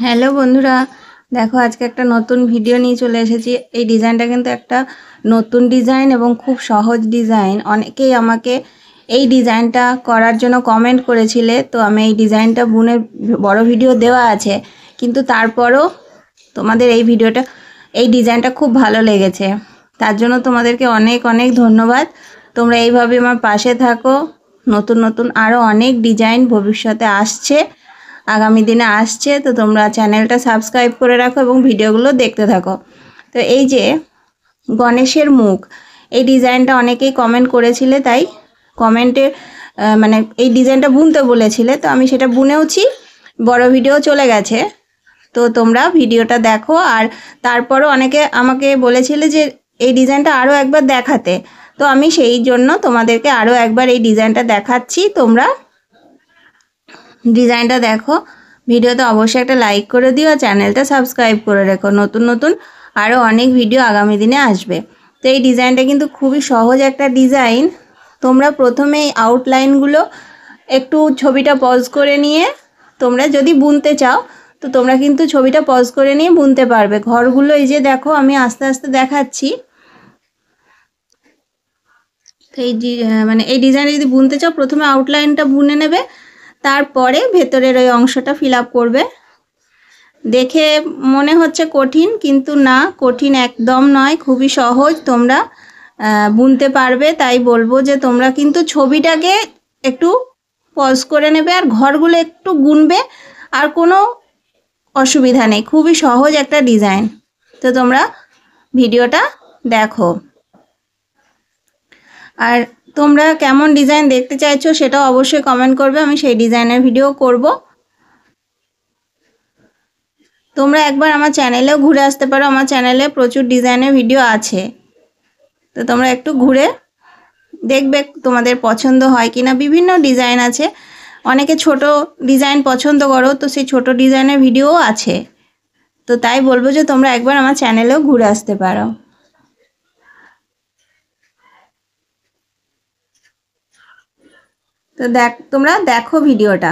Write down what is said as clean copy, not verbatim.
Hello বন্ধুরা, দেখো আজকে একটা নতুন ভিডিও নিয়ে চলে এসেছি। এই ডিজাইনটা কিন্তু একটা নতুন ডিজাইন এবং খুব সহজ ডিজাইন। অনেকেই আমাকে এই ডিজাইনটা করার জন্য কমেন্ট করেছিলে, তো আমি এই ডিজাইনটা বুনে বড় ভিডিও দেওয়া আছে, কিন্তু তারপরও তোমাদের এই ডিজাইনটা খুব ভালো লেগেছে। তার জন্য তোমাদেরকে অনেক অনেক ধন্যবাদ। তোমরা এইভাবে আমার পাশে থাকো। নতুন নতুন আরও অনেক ডিজাইন ভবিষ্যতে আসছে, আগামী দিনে আসছে, তো তোমরা চ্যানেলটা সাবস্ক্রাইব করে রাখো এবং ভিডিওগুলো দেখতে থাকো। তো এই যে গণেশের মুখ, এই ডিজাইনটা অনেকেই কমেন্ট করেছিলে, তাই কমেন্টে মানে এই ডিজাইনটা বুনতে বলেছিলে, তো আমি সেটা বুনেওছি, বড় ভিডিও চলে গেছে। তো তোমরা ভিডিওটা দেখো। আর তারপরও অনেকে আমাকে বলেছিলে যে এই ডিজাইনটা আরও একবার দেখাতে, তো আমি সেই জন্য তোমাদেরকে আরও একবার এই ডিজাইনটা দেখাচ্ছি। তোমরা ডিজাইনটা দেখো, ভিডিওতে অবশ্যই একটা লাইক করে দিও আর চ্যানেলটা সাবস্ক্রাইব করে রেখো। নতুন নতুন আরও অনেক ভিডিও আগামী দিনে আসবে। তো এই ডিজাইনটা কিন্তু খুবই সহজ একটা ডিজাইন। তোমরা প্রথমে এই আউটলাইনগুলো একটু ছবিটা পজ করে নিয়ে তোমরা যদি বুনতে চাও, তো তোমরা কিন্তু ছবিটা পজ করে নিয়ে বুনতে পারবে। ঘরগুলো এই যে দেখো, আমি আস্তে আস্তে দেখাচ্ছি। তো এই ডিজাইনটা যদি বুনতে চাও, প্রথমে আউটলাইনটা বুনে নেবে, তারপরে ভেতরের ওই অংশটা ফিল আপ করবে। দেখে মনে হচ্ছে কঠিন, কিন্তু না, কঠিন একদম নয়, খুবই সহজ, তোমরা বুনতে পারবে। তাই বলবো যে তোমরা কিন্তু ছবিটাকে একটু পজ করে নেবে আর ঘরগুলো একটু গুনবে, আর কোনো অসুবিধা নেই। খুবই সহজ একটা ডিজাইন। তো তোমরা ভিডিওটা দেখো। আর তোমরা কেমন ডিজাইন দেখতে চাইছো সেটাও অবশ্যই কমেন্ট করবে, আমি সেই ডিজাইনের ভিডিও করব। তোমরা একবার আমার চ্যানেলেও ঘুরে আসতে পারো, আমার চ্যানেলে প্রচুর ডিজাইনের ভিডিও আছে। তো তোমরা একটু ঘুরে দেখবে তোমাদের পছন্দ হয় কিনা। বিভিন্ন ডিজাইন আছে, অনেকে ছোট ডিজাইন পছন্দ করো, তো সেই ছোট ডিজাইনের ভিডিও আছে। তো তাই বলবো যে তোমরা একবার আমার চ্যানেলেও ঘুরে আসতে পারো। তো তোমরা দেখো ভিডিওটা।